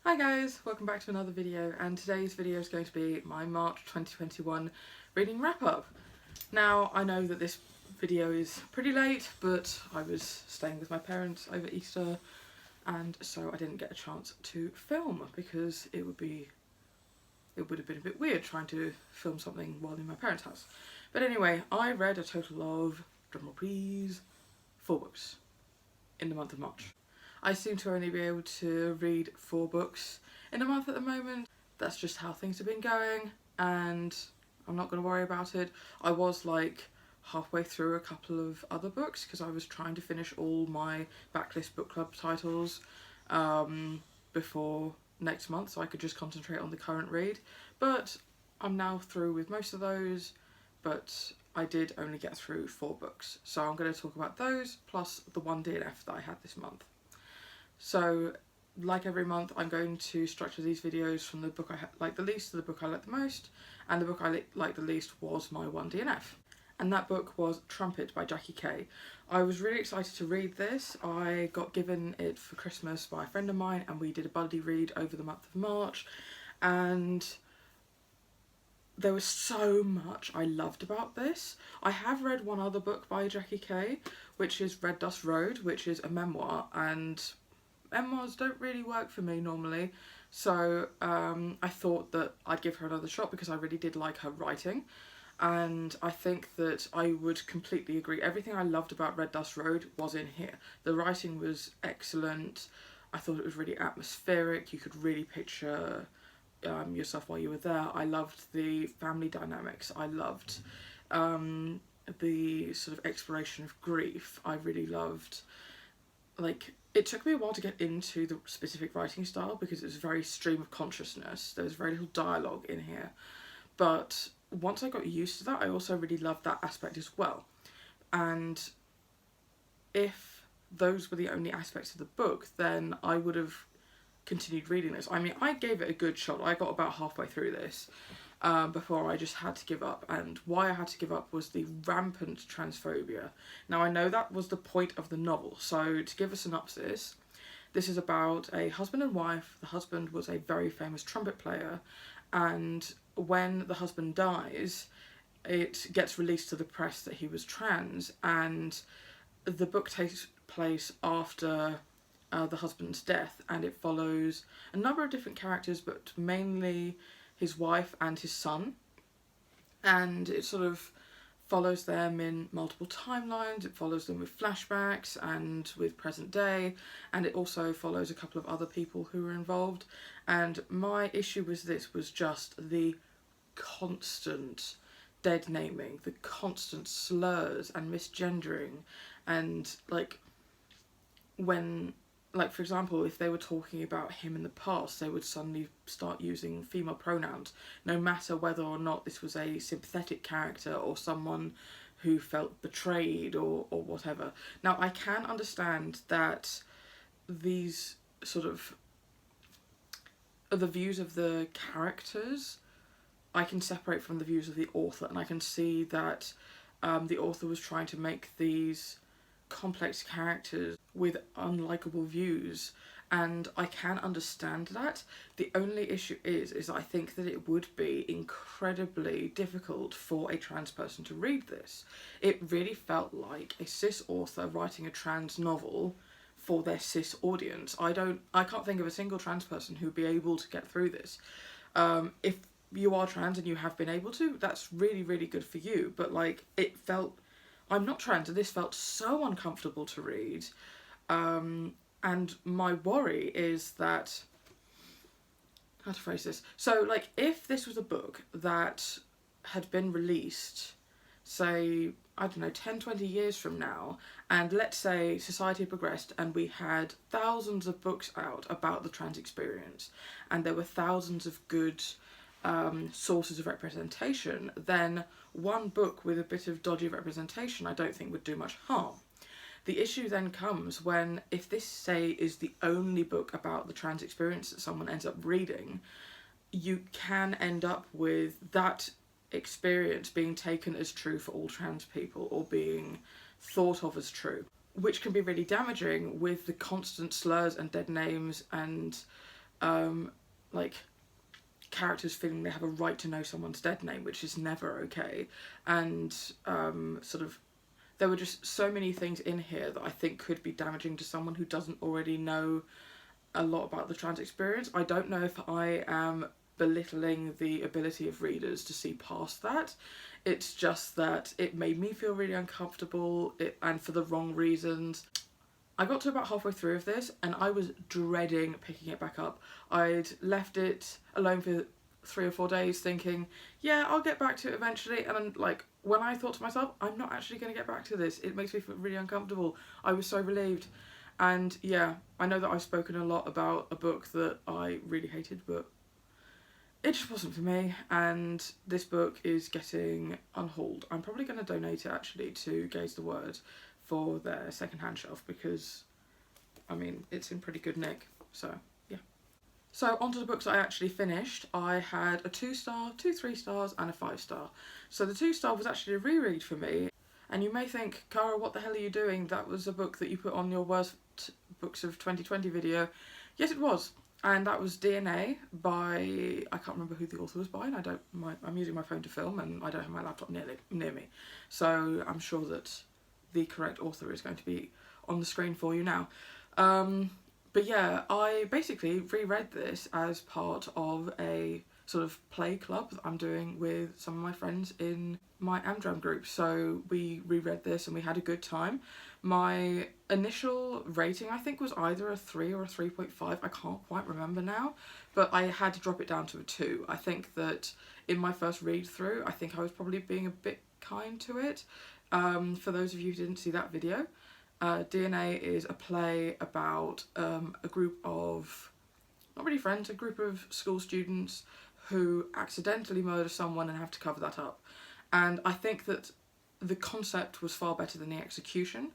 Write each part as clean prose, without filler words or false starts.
Hi guys, welcome back to another video, and today's video is going to be my March 2021 reading wrap up. Now, I know that this video is pretty late, but I was staying with my parents over Easter, and so I didn't get a chance to film because it would have been a bit weird trying to film something while in my parents' house. But anyway, I read a total of, drumroll please, 4 books in the month of March. I seem to only be able to read 4 books in a month at the moment. That's just how things have been going, and I'm not going to worry about it. I was like halfway through a couple of other books because I was trying to finish all my backlist book club titles before next month so I could just concentrate on the current read. But I'm now through with most of those, but I did only get through 4 books. So I'm going to talk about those plus the one DNF that I had this month. So, like every month, I'm going to structure these videos from the book I like the least to the book I like the most, and the book I liked the least was my one DNF. And that book was Trumpet by Jackie Kay. I was really excited to read this. I got given it for Christmas by a friend of mine, and we did a buddy read over the month of March, and there was so much I loved about this. I have read one other book by Jackie Kay, which is Red Dust Road, which is a memoir, and memoirs don't really work for me normally, so I thought that I'd give her another shot because I really did like her writing, and I think that I would completely agree. Everything I loved about Red Dust Road was in here. The writing was excellent. I thought it was really atmospheric. You could really picture yourself while you were there. I loved the family dynamics. I loved the sort of exploration of grief. I really loved, like, it took me a while to get into the specific writing style because it was very stream of consciousness. There was very little dialogue in here. But once I got used to that, I also really loved that aspect as well. And if those were the only aspects of the book, then I would have continued reading this. I mean, I gave it a good shot. I got about halfway through this before I just had to give up, and why I had to give up was the rampant transphobia. Now, I know that was the point of the novel, so to give a synopsis, this is about a husband and wife. The husband was a very famous trumpet player, and when the husband dies, it gets released to the press that he was trans, and the book takes place after the husband's death, and it follows a number of different characters, but mainly his wife and his son, and it sort of follows them in multiple timelines. It follows them with flashbacks and with present day, and it also follows a couple of other people who were involved. And my issue with this was just the constant dead naming, the constant slurs and misgendering, and like when, like, for example, if they were talking about him in the past, they would suddenly start using female pronouns, no matter whether or not this was a sympathetic character or someone who felt betrayed or whatever. Now, I can understand that these sort of the views of the characters I can separate from the views of the author, and I can see that the author was trying to make these complex characters with unlikable views, and I can understand that. The only issue is I think that it would be incredibly difficult for a trans person to read this. It really felt like a cis author writing a trans novel for their cis audience. I can't think of a single trans person who'd be able to get through this. If you are trans and you have been able to, that's really, really good for you, but like, it felt, I'm not trans, and this felt so uncomfortable to read. And my worry is that, how to phrase this? So, like, if this was a book that had been released, say, I don't know, 10, 20 years from now, and let's say society had progressed and we had thousands of books out about the trans experience, and there were thousands of good sources of representation, then one book with a bit of dodgy representation I don't think would do much harm. The issue then comes when, if this, say, is the only book about the trans experience that someone ends up reading, you can end up with that experience being taken as true for all trans people, or being thought of as true, which can be really damaging with the constant slurs and dead names and like characters feeling they have a right to know someone's dead name, which is never okay. And sort of there were just so many things in here that I think could be damaging to someone who doesn't already know a lot about the trans experience. I don't know if I am belittling the ability of readers to see past that. It's just that it made me feel really uncomfortable, and for the wrong reasons. I got to about halfway through of this and I was dreading picking it back up. I'd left it alone for 3 or 4 days thinking, yeah, I'll get back to it eventually. And I'm like, when I thought to myself, I'm not actually going to get back to this, it makes me feel really uncomfortable. I was so relieved. And yeah, I know that I've spoken a lot about a book that I really hated, but it just wasn't for me. And this book is getting unhauled. I'm probably going to donate it actually to Gaze the Word for their second-hand shelf, because I mean it's in pretty good nick. So yeah. So onto the books I actually finished. I had a 2-star, 2 3-stars and a 5-star. So the 2-star was actually a reread for me. And you may think, Cara, what the hell are you doing? That was a book that you put on your worst books of 2020 video. Yes, it was. And that was DNA by, I can't remember who the author was by, and I'm using my phone to film and I don't have my laptop near me. So I'm sure that the correct author is going to be on the screen for you now. But yeah, I basically reread this as part of a sort of play club that I'm doing with some of my friends in my Amdram group. So we reread this and we had a good time. My initial rating, I think, was either a 3 or a 3.5. I can't quite remember now, but I had to drop it down to a 2. I think that in my first read through, I think I was probably being a bit kind to it. For those of you who didn't see that video, DNA is a play about a group of, not really friends, a group of school students who accidentally murder someone and have to cover that up. And I think that the concept was far better than the execution,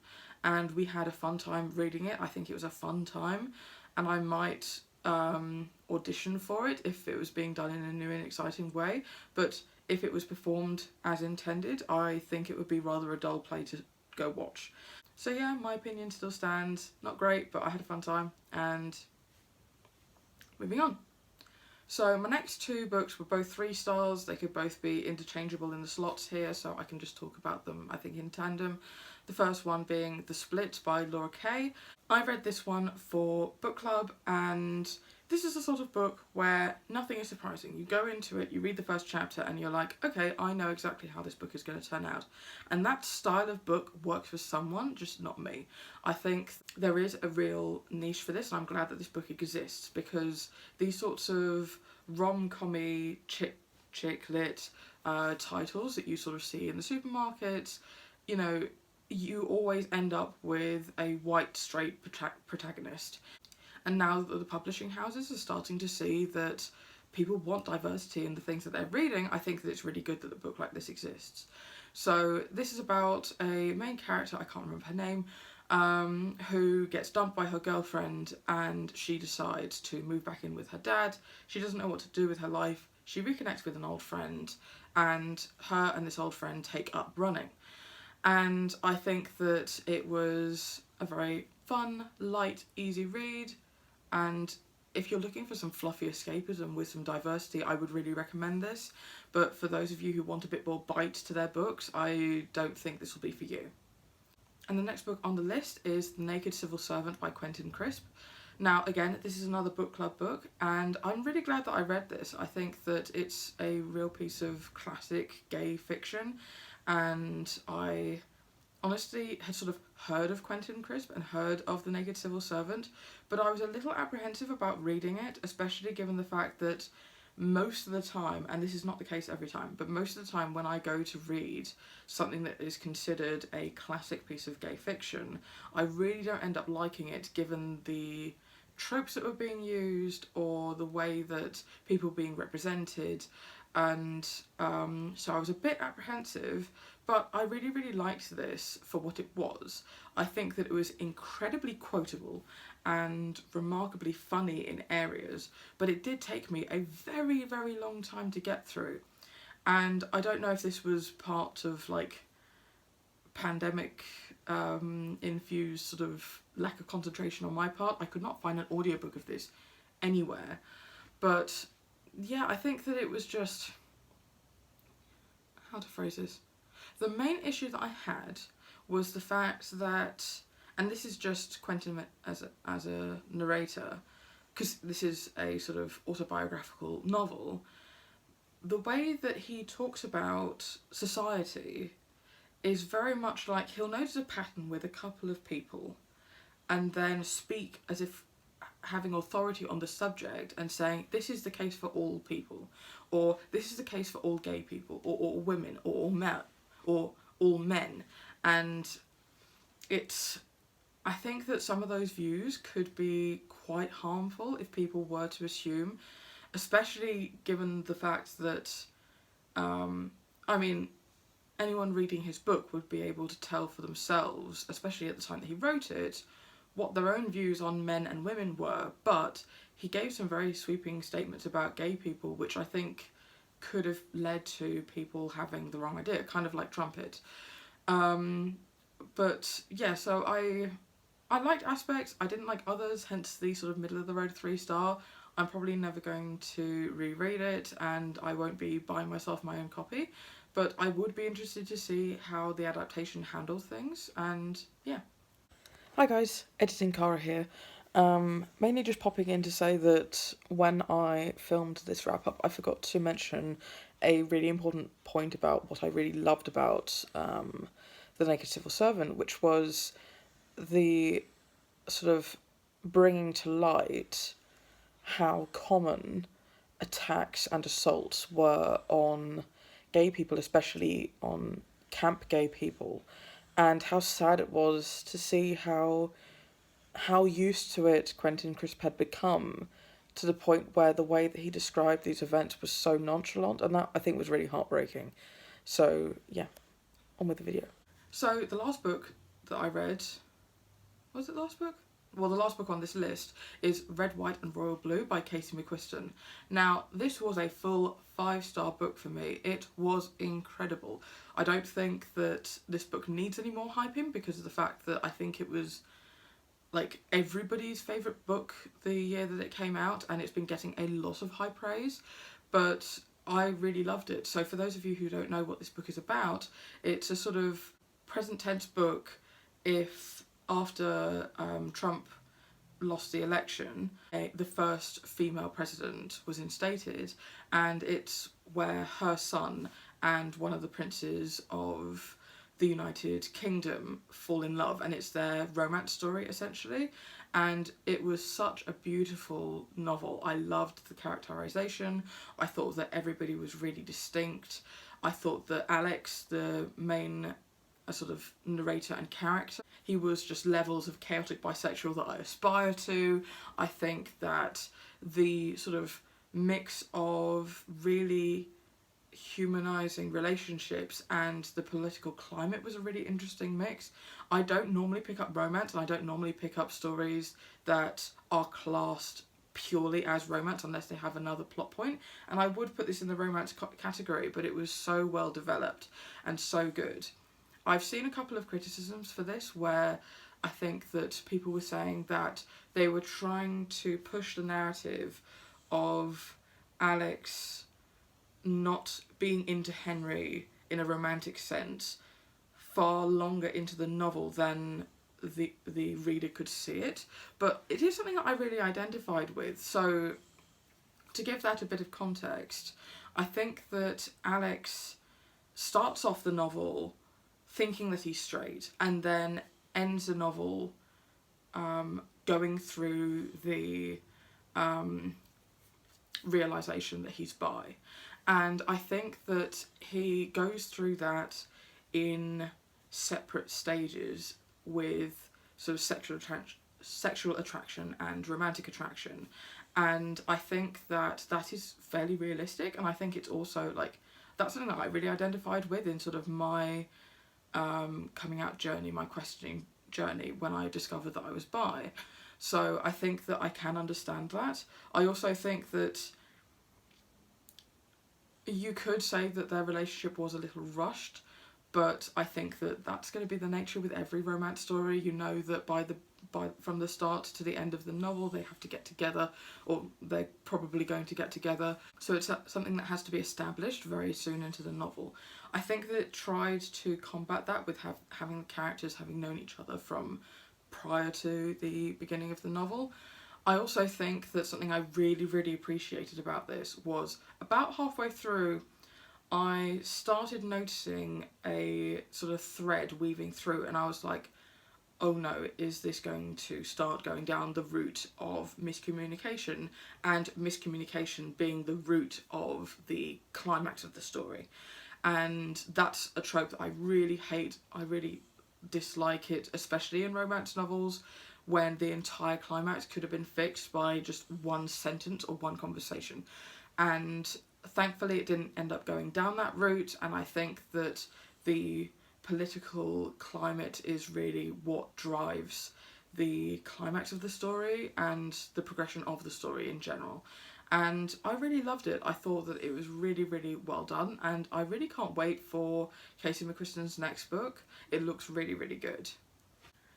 and we had a fun time reading it. I think it was a fun time, and I might audition for it if it was being done in a new and exciting way. But if it was performed as intended, I think it would be rather a dull play to go watch. So yeah, my opinion still stands. Not great, but I had a fun time. And moving on. So my next 2 books were both 3 stars. They could both be interchangeable in the slots here, so I can just talk about them, I think, in tandem. The first one being The Split by Laura Kay. I read this one for book club, and this is the sort of book where nothing is surprising. You go into it, you read the first chapter, and you're like, okay, I know exactly how this book is going to turn out. And that style of book works for someone, just not me. I think there is a real niche for this, and I'm glad that this book exists, because these sorts of rom-com-y, chick lit titles that you sort of see in the supermarkets, you know, you always end up with a white, straight protagonist. And now that the publishing houses are starting to see that people want diversity in the things that they're reading, I think that it's really good that a book like this exists. So this is about a main character, I can't remember her name, who gets dumped by her girlfriend, and she decides to move back in with her dad. She doesn't know what to do with her life. She reconnects with an old friend, and her and this old friend take up running. And I think that it was a very fun, light, easy read. And if you're looking for some fluffy escapism with some diversity, I would really recommend this. But for those of you who want a bit more bite to their books, I don't think this will be for you. And the next book on the list is The Naked Civil Servant by Quentin Crisp. Now, again, this is another book club book, and I'm really glad that I read this. I think that it's a real piece of classic gay fiction, and I honestly had sort of heard of Quentin Crisp and heard of The Naked Civil Servant, but I was a little apprehensive about reading it, especially given the fact that most of the time, and this is not the case every time, but most of the time when I go to read something that is considered a classic piece of gay fiction, I really don't end up liking it given the tropes that were being used or the way that people were being represented. And so I was a bit apprehensive, but I really, really liked this for what it was. I think that it was incredibly quotable and remarkably funny in areas, but it did take me a very, very long time to get through. And I don't know if this was part of like pandemic infused sort of lack of concentration on my part. I could not find an audiobook of this anywhere. But yeah, I think that it was just, how to phrase this, the main issue that I had was the fact that, and this is just Quentin as a narrator, because this is a sort of autobiographical novel, the way that he talks about society is very much like he'll notice a pattern with a couple of people and then speak as if having authority on the subject and saying this is the case for all people, or this is the case for all gay people, or all women, or all men. And it's, I think that some of those views could be quite harmful if people were to assume, especially given the fact that I mean, anyone reading his book would be able to tell for themselves, especially at the time that he wrote it, what their own views on men and women were. But he gave some very sweeping statements about gay people, which I think could have led to people having the wrong idea, kind of like Trumpet. But yeah, so I liked aspects, I didn't like others, hence the sort of middle of the road 3-star. I'm probably never going to reread it, and I won't be buying myself my own copy, but I would be interested to see how the adaptation handles things, and yeah. Hi guys, Editing Cara here. Mainly just popping in to say that when I filmed this wrap up, I forgot to mention a really important point about what I really loved about The Naked Civil Servant, which was the sort of bringing to light how common attacks and assaults were on gay people, especially on camp gay people, and how sad it was to see how used to it Quentin Crisp had become, to the point where the way that he described these events was so nonchalant, and that I think was really heartbreaking. So yeah, on with the video. So the last book that I read, was it the last book? Well, the last book on this list is Red, White and Royal Blue by Casey McQuiston. Now, this was a full 5-star book for me. It was incredible. I don't think that this book needs any more hyping because of the fact that I think it was like everybody's favourite book the year that it came out, and it's been getting a lot of high praise, but I really loved it. So for those of you who don't know what this book is about, it's a sort of present tense book if after Trump lost the election, the first female president was instated, and it's where her son and one of the princes of the United Kingdom fall in love, and it's their romance story essentially. And it was such a beautiful novel. I loved the characterization. I thought that everybody was really distinct. I thought that Alex, the main sort of narrator and character, he was just levels of chaotic bisexual that I aspire to. I think that the sort of mix of really humanizing relationships and the political climate was a really interesting mix. I don't normally pick up romance, and I don't normally pick up stories that are classed purely as romance unless they have another plot point, and I would put this in the romance category, but it was so well developed and so good. I've seen a couple of criticisms for this where I think that people were saying that they were trying to push the narrative of Alex not being into Henry in a romantic sense far longer into the novel than the reader could see it. But it is something that I really identified with. So to give that a bit of context, I think that Alex starts off the novel thinking that he's straight, and then ends the novel going through the realisation that he's bi. And I think that he goes through that in separate stages with sort of sexual attraction and romantic attraction. And I think that that is fairly realistic, and I think it's also like, that's something that I really identified with in sort of my coming out journey, my questioning journey when I discovered that I was bi. So I think that I can understand that. I also think that you could say that their relationship was a little rushed, but I think that that's going to be the nature with every romance story. You know that by from the start to the end of the novel they have to get together, or they're probably going to get together. So it's something that has to be established very soon into the novel. I think that it tried to combat that with having the characters having known each other from prior to the beginning of the novel. I also think that something I really, really appreciated about this was about halfway through, I started noticing a sort of thread weaving through, and I was like, oh no, is this going to start going down the route of miscommunication, and miscommunication being the root of the climax of the story? And that's a trope that I really hate. I really dislike it, especially in romance novels, when the entire climax could have been fixed by just one sentence or one conversation. And thankfully it didn't end up going down that route, and I think that the political climate is really what drives the climax of the story and the progression of the story in general. And I really loved it. I thought that it was really, really well done, and I really can't wait for Casey McChristen's next book. It looks really, really good.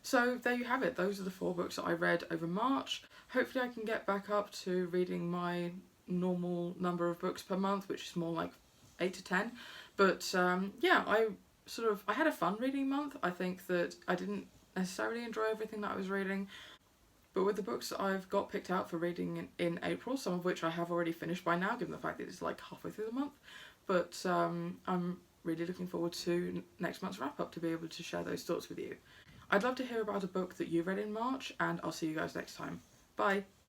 So there you have it. Those are the 4 books that I read over March. Hopefully I can get back up to reading my normal number of books per month, which is more like 8 to 10. But yeah, I had a fun reading month. I think that I didn't necessarily enjoy everything that I was reading, but with the books that I've got picked out for reading in April, some of which I have already finished by now, given the fact that it's like halfway through the month, but I'm really looking forward to next month's wrap up to be able to share those thoughts with you. I'd love to hear about a book that you read in March, and I'll see you guys next time. Bye!